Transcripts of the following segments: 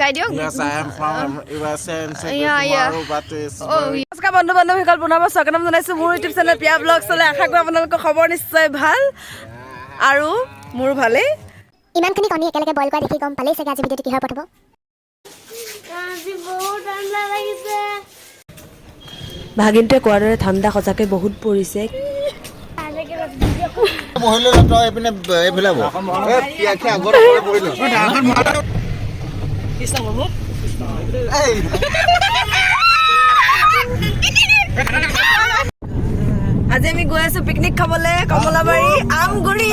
গাই দিয়ক Yes, I am from USA and Yeah, yeah. tomorrow, but it's নমস্কাৰ বন্ধু বান্ধৱীসকল পুনৰ স্বাগতম জনাইছোঁ মোৰ ইউটিউব চেনেল পিয়া ব্লগ চলে আশা কৰোঁ আপোনালোকৰ খবৰ নিশ্চয় ভাল আৰু মোৰ ভালেই ইমানখিনি কণী একেলগে বইল কৰা দেখি গম পালেই চাগে আজি ভিডিঅ'টো কিহৰ ওপৰত হ'ব ভাগিনটোৱে কোৱাৰ দৰে ঠাণ্ডা সঁচাকৈ বহুত পৰিছে আজি আমি গৈ আছো পিকনিক খাবলৈ কমলাবাৰী আমগুৰি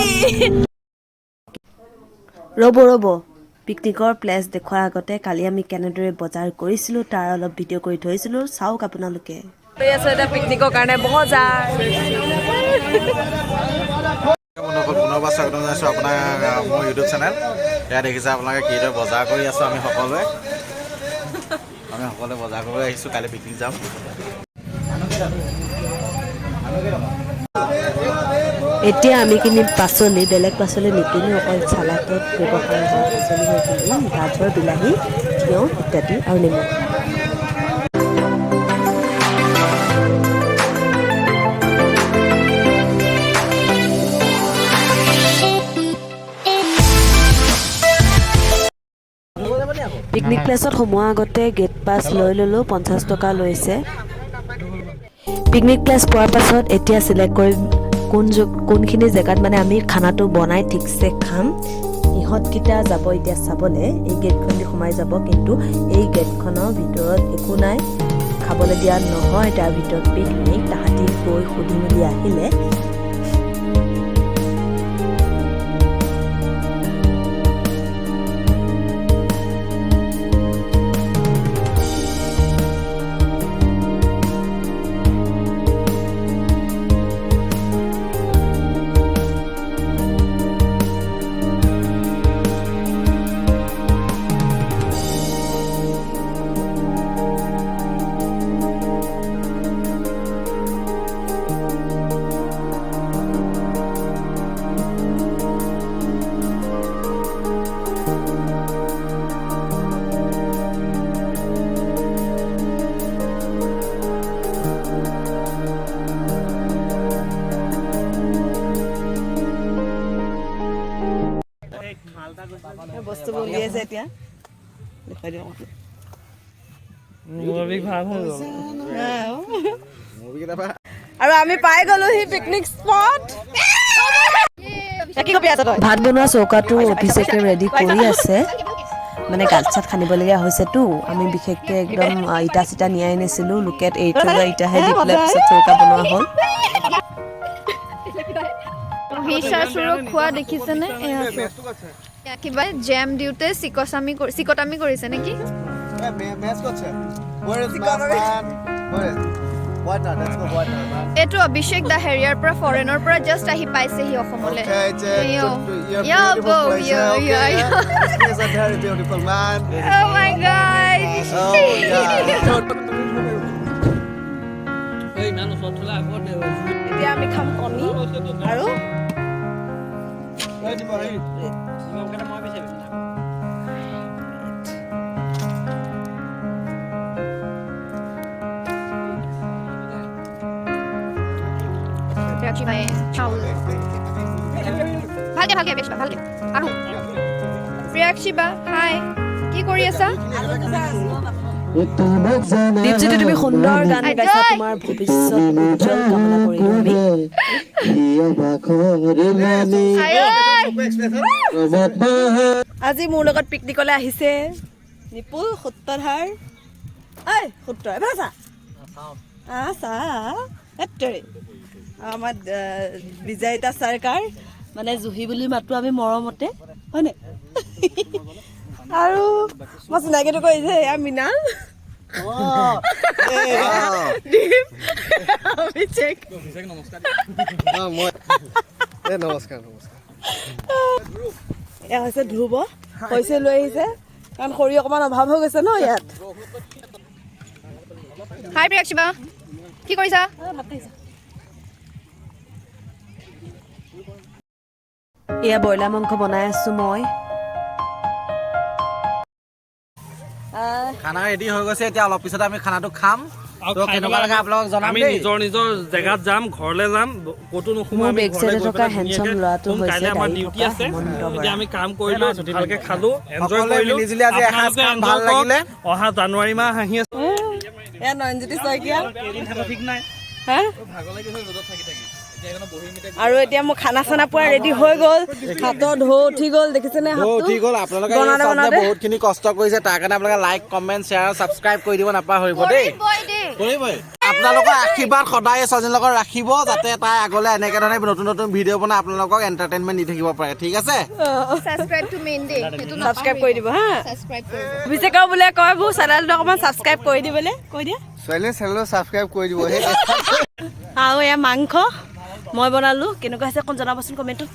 ৰ'ব পিকনিকৰ প্লেচ দেখুৱাৰ আগতে কালি আমি কেনেদৰে বজাৰ কৰিছিলোঁ তাৰ অলপ ভিডিঅ' কৰি থৈছিলোঁ চাওক আপোনালোকে গৈ আছো এটা পিকনিকৰ কাৰণে বজাৰ পুনৰবাৰ স্বাগতম জনাইছোঁ আপোনাৰ মোৰ ইউটিউব চেনেল এয়া দেখিছে আপোনালোকে কিদৰে বজাৰ কৰি আছোঁ আমি সকলোৱে বজাৰ কৰিবলৈ আহিছোঁ কাইলৈ পিকনিক যাম এতিয়া আমি কিনিম পাচলি বেলেগ পাচলি নিকিনো অকল চালাডত ব্যৱহাৰ হোৱা পাচলিবোৰ কিনিম গাজৰ বিলাহী তিয়ঁহ ইত্যাদি আৰু নেমু পিকনিক প্লেচত সোমোৱাৰ আগতে গেট পাছ লৈ ল'লোঁ 50 টকা লৈছে পিকনিক প্লেচ পোৱাৰ পাছত এতিয়া চিলেক্ট কৰিম কোনখিনি জেগাত মানে আমি খানাটো বনাই ঠিকছে খাম ইহঁতকেইটা যাব এতিয়া চাবলৈ এই গেটখন দি সোমাই যাব কিন্তু এই গেটখনৰ ভিতৰত একো নাই খাবলৈ দিয়া নহয় তাৰ ভিতৰত পিকনিক তাহাঁতি গৈ সুধি মেলি আহিলে বস্তুবোৰ উলিয়াইছে এতিয়া দেখুৱাই দিওঁ আৰু আমি পাই গ'লোহি পিকনিক স্পট ভাত বনোৱা চৌকাটো অফিচকে ৰেডি কৰি আছে মানে গাঁত চাত খান্দিবলগীয়া হৈছেতো আমি বিশেষকৈ একদম ইটা চিটা নিয়াই নিছিলোঁ লোকেট এৰি থৈ যোৱা ইটাহে দি পেলাই পিছত চৌকা বনোৱা হ'ল খোৱা দেখিছেনে কিবা জেম দিওঁতে চিকটামি কৰিছে নেকি এইটো অভিষেক দা হেৰিয়াৰ পৰা ফৰেনৰ পৰা জাষ্ট আহি পাইছেহি অসমলৈ এতিয়া আমি খাম কণী আৰু ভালকে বেছ ভালকে আৰু প্ৰিয়াক্ষী বা হাই কি কৰি আছা দীপজ্যোতি তুমি সুন্দৰ গান গাইছা তোমাৰ ভৱিষ্যত উজ্জ্বল কামনা কৰিলোঁ আমি আজি মোৰ লগত পিকনিকলৈ আহিছে নিপুল সূত্ৰধাৰ সূত্ৰ এবাৰ চা আমাৰ বিজয়িতা চৰকাৰ মানে জুহি বুলি মাতো আমি মৰমতে হয়নে আৰু মই চিনাকিটো কৰিছে এয়া মীনা এয়া হৈছে ধ্ৰুৱ পইচা লৈ আহিছে কাৰণ খৰি অকণমান অভাৱ হৈ গৈছে ন ইয়াত হাই প্ৰিয়াক্ষী বা কি কৰিছা এয়া ব্ৰইলাৰ মাংস বনাই আছোঁ মই খানা ৰেডি হৈ গৈছে এতিয়া অলপ পিছতে আমি খানাটো খাম তো কেনেকুৱা লাগে আপোনালোকক জনাম আমি দেই নিজৰ জেগাত যাম ঘৰলৈ যাম ক'তো নোসোমাম মোৰ বেক চাইডে থকা হেণ্ডচাম ল'ৰাটো হৈছে কাইলৈ আমাৰ গাড়ী ডিউটি থকা আছে হেমন্ত বৰা। এতিয়া আমি কাম কৰিলো ভালকে খালো এনজয় সকলোৱে কৰিলো মিলিজুলি আজি এসাঁজ খাম, ভাল লাগিলে। অহা জানুৱাৰী মাহ আহি আছে এয়া নয়নজ্যোতি শইকীয়া এদিন থাকো ঠিক নাই হা ভাগৰ লাগি হৈ ৰ'দত থাকি থাকি এতিয়া এখনো বহি মিটাই আৰু এতিয়া মোৰ খানা চানা পুৰা ৰেডি হৈ গ'ল হাতৰ ঢৌ উঠি গ'ল দেখিছেনে ঠিক হ'ল আপোনালোকে বনাওঁতে বনাওঁতে। বহুতখিনি কষ্ট কৰিছে তাৰ কাৰণে আপোনালোকে লাইক কমেণ্ট শ্বেয়াৰ আৰু ছাবস্ক্ৰাইব কৰি দিব নাপাহৰিব দেই কৰিবই আপোনালোকৰ আশীৰ্বাদ সদায় ছোৱালীজনীৰ লগত ৰাখিব যাতে তাই আগলৈ এনেকৈ ধৰণে নতুন নতুন ভিডিঅ' বনাই আপোনালোকক এণ্টাৰটেইনমেণ্ট দি থাকিব পাৰে ঠিক আছে ছাবস্ক্ৰাইব টু মেইন ডে সেইটো ছাবস্ক্ৰাইব কৰি দিব হা ছাবস্ক্ৰাইব কৰিব অভিষেকৰ বোলে কয় বো চেনেলটো অকণমান ছাবস্ক্ৰাইব কৰি দিবলৈ কৈ দিয়া ছোৱালীজনী চেনেলটো ছাবস্ক্ৰাইব কৰি দিব সেই আৰু এয়া মাংস মই বনালোঁ কেনেকুৱা হৈছে অকণ জনাবচোন কমেণ্টত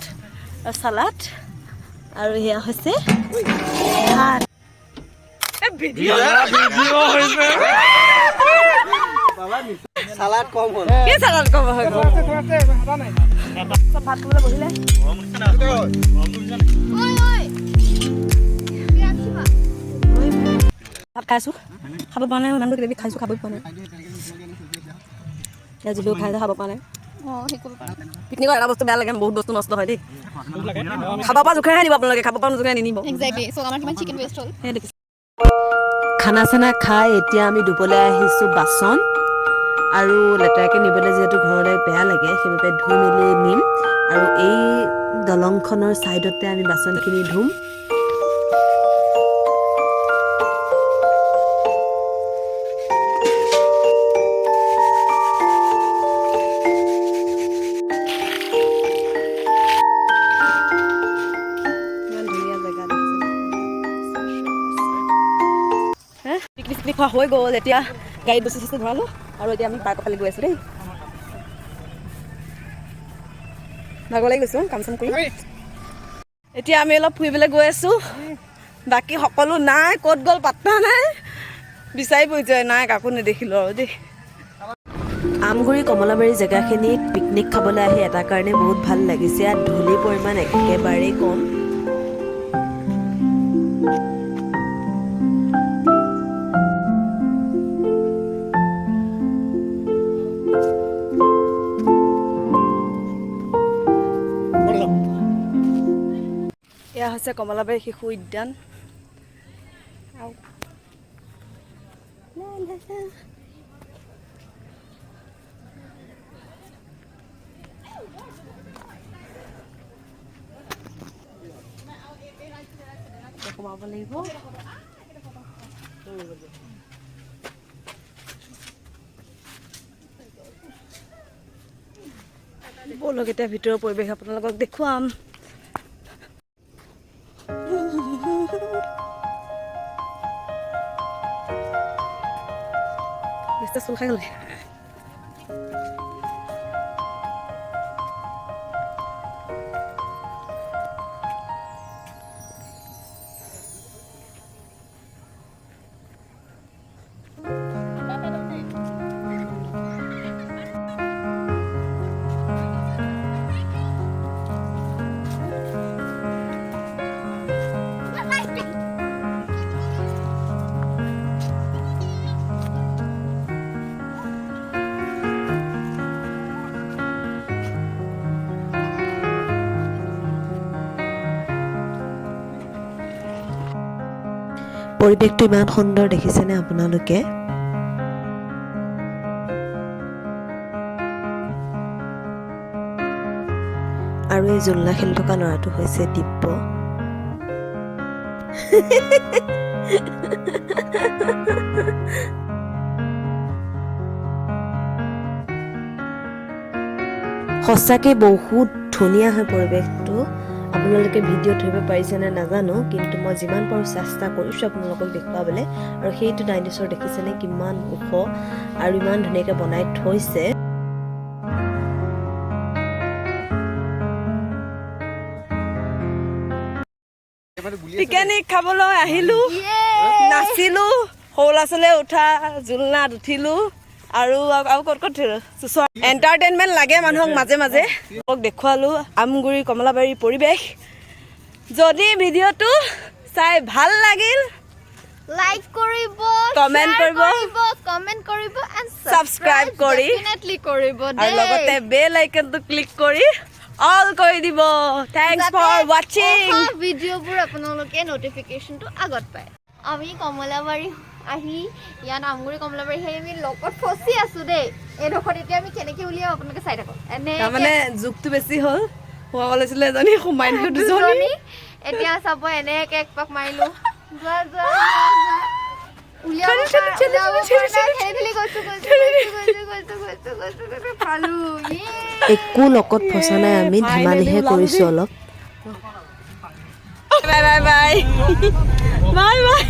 আৰু চালাড আৰু সেয়া হৈছে ভাত ভিডিঅ' হৈছে চালাড কম হ'ল কি চালাড কম হৈ গ'ল চব ভাত খাবলৈ বহিলে ভাত খাইছোঁ খাব পৰা নাই ইমানবোৰ কিবা খাইছোঁ খাবই পোৱা নাই যিবোৰ খাইছোঁ খাব পৰা নাই পিকনিকৰ এটা বস্তু বেয়া লাগে বহুত বস্তু নষ্ট হয় দেই খাব পৰা জোখেহে নিব আপোনালোকে খাব পৰা জোখেহে নিনিব এক্সেক্টলি সো আমাৰ কিমান চিকেন ৱেষ্ট হ'ল সেই দেখিছোঁ খানা চানা খাই এতিয়া আমি ধুবলৈ আহিছোঁ বাচন আৰু লেতেৰাকৈ নিবলৈ যিহেতু ঘৰলৈ বেয়া লাগে সেইবাবে ধুই মেলি নিম আৰু এই দলংখনৰ ছাইডতে আমি বাচনখিনি ধুম পিকনিক চিকনিক খোৱা হৈ গ'ল এতিয়া গাড়ীত বস্তু চস্তু ভৰালোঁ আৰু এতিয়া আমি পাৰ্কৰ ফালে গৈ আছোঁ দেই ভাগৰ লাগি গৈছোঁ কাম চাম কৰি এতিয়া আমি অলপ ফুৰিবলৈ গৈ আছোঁ বাকী সকলো নাই ক'ত গ'ল পাত্তা নাই বিচাৰি ফুৰিছে নাই কাকো নেদেখিলোঁ আৰু দেই আমগুৰি কমলাবাৰী জেগাখিনিত পিকনিক খাবলৈ আহি এটা কাৰণে বহুত ভাল লাগিছে ইয়াত ধূলিৰ পৰিমাণ একেবাৰেই কম এয়া হৈছে কমলাবাৰী শিশু উদ্যান সোমাব লাগিব ব'লক এতিয়া ভিতৰৰ পৰিৱেশ আপোনালোকক দেখুৱাম বেছি চুল খাই গ'লগে পৰিৱেশটো ইমান সুন্দৰ দেখিছেনে আপোনালোকে আৰু এই জোলনা খেলি থকা ল'ৰাটো হৈছে দিব্য সঁচাকৈ বহুত ধুনীয়া হয় পৰিৱেশটো আপোনালোকে ভিডিঅ' ধৰিব পাৰিছেনে নাজানো কিন্তু মই যিমান পাৰোঁ চেষ্টা কৰিছোঁ আপোনালোকক দেখুৱাবলৈ আৰু সেইটো ডাইন'ছৰ দেখিছেনে কিমান ওখ আৰু ইমান ধুনীয়াকৈ বনাই থৈছে পিকনিক খাবলৈ আহিলোঁ নাচিলোঁ সৰু ল'ৰা ছোৱালীয়ে উঠা জোলনাত উঠিলোঁ আৰু ক'ত উঠিলোঁ এণ্টাৰটেইনমেণ্ট লাগে মানুহক মাজে মাজে দেখুৱালোঁ আমগুৰি কমলাবাৰীৰ পৰিৱেশ যদি ভিডিঅ'টো চাই ভাল লাগিল লাইক কৰিব, Comment share কৰিব, কমেন্ট কৰিব and Subscribe কৰি, definitely কৰিব আৰু দেই। লগতে বেল আইকনটো ক্লিক কৰি অল কৰি দিব। থেংকছ ফৰ ৱাচিং। ভিডিঅ'বোৰ আপোনালোকে নটিফিকেশ্যনটো আগত পায়। আমি কমলাবাৰী আহি ইয়াত আমগুৰি কমলাবাৰী আহি আমি লগত ফচি আছো দেই। এইডোখৰত এতিয়া আমি কেনেকে উলিয়াম আপোনালোকে চাই থাকক। তাৰমানে জোকটো বেছি হ'ল, সোমাব লৈছিলে এজনী সোমাই দিলোঁ দুজনী। এতিয়া চাব এনেকে এক পাক মাৰিলো। একো লগত ফচা নাই, আমি ধেমালিহে কৰিছোঁ অলপ। Bye bye bye bye bye.